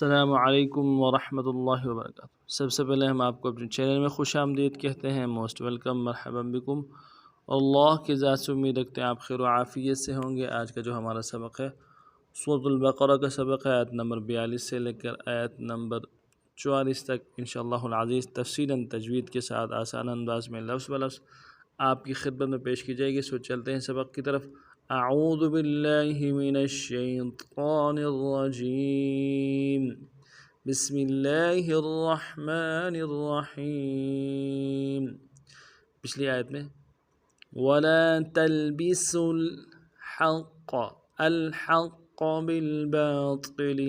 السلام علیکم ورحمۃ اللہ وبرکاتہ۔ سب سے پہلے ہم آپ کو اپنے چینل میں خوش آمدید کہتے ہیں، موسٹ ویلکم، مرحبا بکم۔ اللہ کی ذات سے امید رکھتے ہیں آپ خیر و عافیت سے ہوں گے۔ آج کا جو ہمارا سبق ہے سورۃ البقرہ کا سبق ہے، آیت نمبر 42 سے لے کر آیت نمبر 44 تک انشاءاللہ العزیز تفصیلاً تجوید کے ساتھ آسان انداز میں لفظ بلفظ آپ کی خدمت میں پیش کی جائے گی۔ سو چلتے ہیں سبق کی طرف۔ اعوذ باللہ من الشیطان الرجیم، بسم اللہ الرحمن الرحیم۔ پچھلی آیت میں وَلَا تَلْبِسُوا الْحَقَّ بِالْبَاطِلِ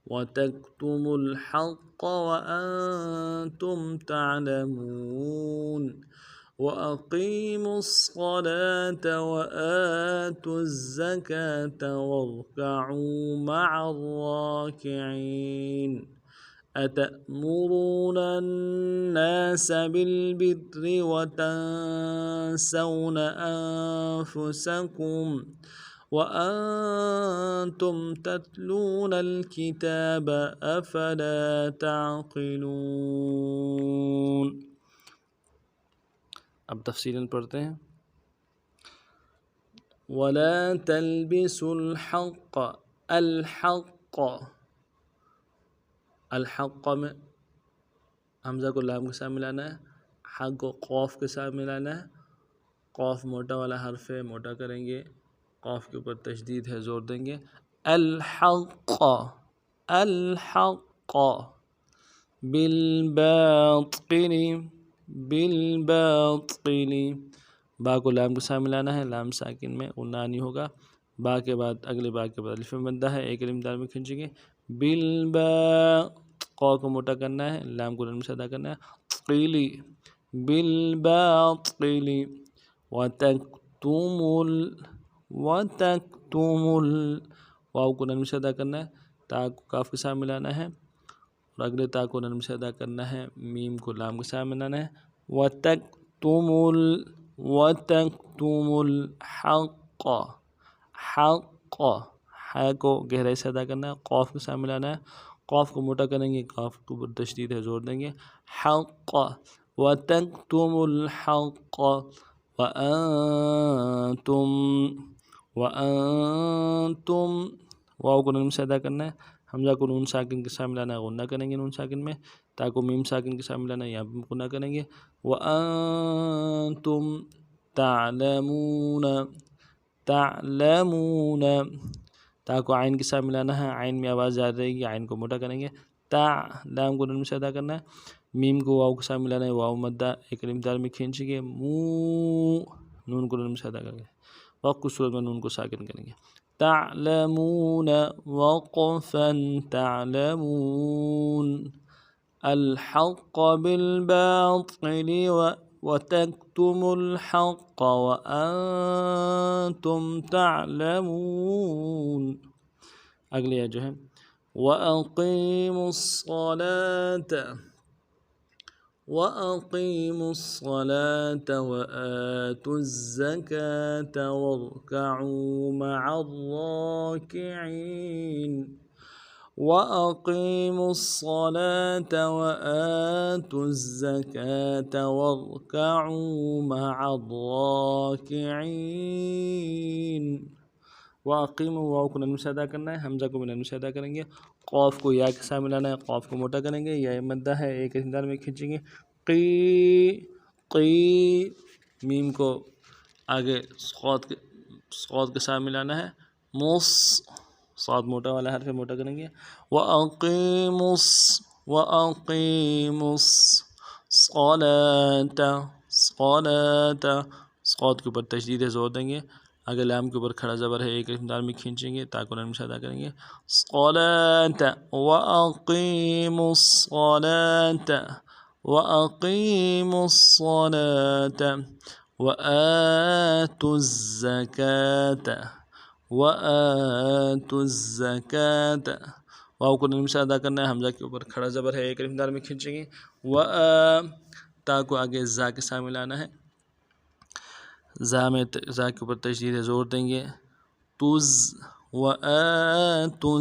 وَتَكْتُمُوا الْحَقَّ وَأَنْتُمْ تَعْلَمُونَ وَأَقِيمُوا الصَّلَاةَ وَآتُوا الزَّكَاةَ وَارْكَعُوا مَعَ الرَّاكِعِينَ أَتَأْمُرُونَ النَّاسَ بِالْبِرِّ وَتَنْسَوْنَ أَنفُسَكُمْ وَأَنْتُمْ تَتْلُونَ الْكِتَابَ أَفَلَا تَعْقِلُونَ۔ اب تفصیلاً پڑھتے ہیں۔ وَلَا تَلْبِسُوا الْحَقَّ، الحق میں حمزہ کو لام کے ساتھ ملانا ہے، حق کو قوف کے ساتھ ملانا ہے۔ قوف موٹا والا حرف ہے، موٹا کریں گے، قوف کے اوپر تشدید ہے، زور دیں گے۔ الحق بالباطل، با کو لام کے ساتھ ملانا ہے، لام ساکن میں غنہ نہیں ہوگا۔ با کے بعد اگلے با کے بعد الف میں بندہ ہے، ایک علم دار میں کھینچیں گے۔ قو کو موٹا کرنا ہے، لام کو نرم سے ادا کرنا ہے۔ بالباطل وتکتموا واو کو نرم سے ادا کرنا ہے، تا کو کاف کے ساتھ ملانا ہے اور اگلے تا کو نرم سے ادا کرنا ہے، میم کو لام کے ساتھ ملانا ہے۔ وتکتموا الحق، حا کو گہرائی سے ادا کرنا ہے، قوف کے ساتھ ملانا ہے، قوف کو موٹا کریں گے، قاف کے اوپر تشدید ہے، زور دیں گے۔ حق وتکتموا الحق وانتم واو کو نون سے ادا کرنا ہے، حمزہ کو نون ساکن کے ساتھ ملانا ہے، غنہ کریں گے نون ساکن میں، تا کو میم ساکن کے ساتھ ملانا ہے، یہاں پہ غنہ کریں گے۔ وانتم تعلمون، تا کو عین کے ساتھ ملانا ہے، عین میں آواز جاری رہے گی، عین کو موٹا کریں گے۔ لام کو نون سے ادا کرنا ہے، میم کو واو کے ساتھ ملانا ہے، واو مدہ ایک علم دار میں کھینچیں گے، نون کو نون سے ادا کریں گے، وقف کی صورت میں نون کو ساکن کریں گے۔ تعلمون وقفا تعلمون الحق بالباطل وتكتموا الحق وأنتم تعلمون۔ اگلی جو ہے وَأَقِيمُوا الصَّلَاةَ وَآتُوا الزَّكَاةَ وَارْكَعُوا مَعَ الرَّاكِعِينَ وَأَقِيمُوا الصَّلَاةَ وَآتُوا الزَّكَاةَ وَارْكَعُوا مَعَ الرَّاكِعِينَ۔ وَأَقِيمُوا واو کو نرم سے ادا کرنا ہے، حمزہ کو بھی نرم سے ادا کریں گے، قوف کو یا کے ساتھ ملانا ہے، قوف کو موٹا کریں گے، یا مدہ ہے ایک اندار میں کھینچیں گے۔ قی میم کو آگے صاد کے ساتھ ملانا ہے، صاد موٹا والا حرف موٹا کریں گے۔ وَأَقِيمُوا الصَّلَاةَ، صاد کے اوپر تشدید ہے، زور دیں گے، آگے لام کے اوپر کھڑا زبر ہے، ایک اندار میں کھینچیں گے، تا کو نرم سے ادا کریں گے۔ وَأَقِيمُوا الصَّلَاةَ وَآتُوا الزَّكَاةَ واو کو نرم سے ادا کرنا ہے، حمزہ کے اوپر کھڑا زبر ہے، ایک اندار میں کھینچیں گے، تا کو آگے زا کے ساتھ ملانا ہے، زا کے اوپر تشدید ہے، زور دیں گے۔ وَآتُوا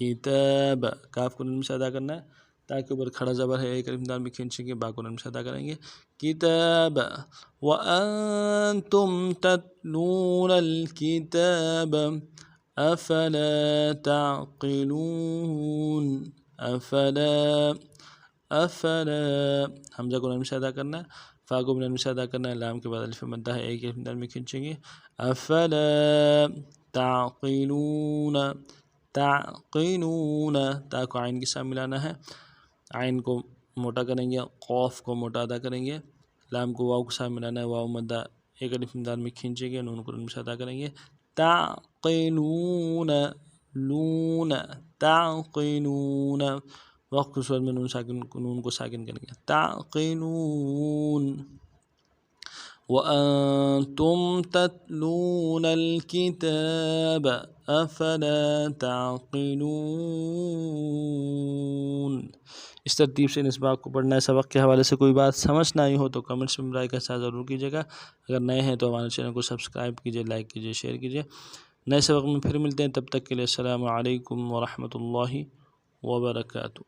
کتاب، کاف کو نرم سے ادا کرنا ہے، تاکہ اوپر کھڑا زبر ہے ایک الف دال میں کھینچیں گے، با کو نرم سے ادا کریں گے، کتاب وَأَنْتُمْ تَتْلُونَ الْكِتَابَ أَفَلَا تَعْقِلُونَ، افلا حمزہ کو نرم سے ادا کرنا ہے، فا کو بھی نرم سے ادا کرنا ہے، لام کے بعد الف مدہ ہے ایک الف دال میں کھینچیں گے، افلا تعقلون، تعقلون، تا کو عین کے ساتھ ملانا ہے، عین کو موٹا کریں گے، قوف کو موٹا ادا کریں گے، لام کو واو کے ساتھ ملانا ہے، واو مدہ ایک الف دال میں کھینچیں گے، نون کو نرم سے ادا کریں گے، تعقلون، لون، تعقلون، وقت کی صورت میں نون کو ساکن کریں گے، تعقلون وَأَنْتُمْ تَتْلُونَ الْكِتَابَ أَفَلَا تَعْقِلُونَ۔ اس ترتیب سے ان اسباق کو پڑھنا ہے۔ سبق کے حوالے سے کوئی بات سمجھ نہ آئی ہو تو کمنٹس میں برائے کا ساتھ ضرور کیجیے گا، اگر نئے ہیں تو ہمارے چینل کو سبسکرائب کیجیے، لائک کیجیے، شیئر کیجیے۔ نئے سبق میں پھر ملتے ہیں، تب تک کے لیے السلام علیکم ورحمۃ اللہ وبرکاتہ۔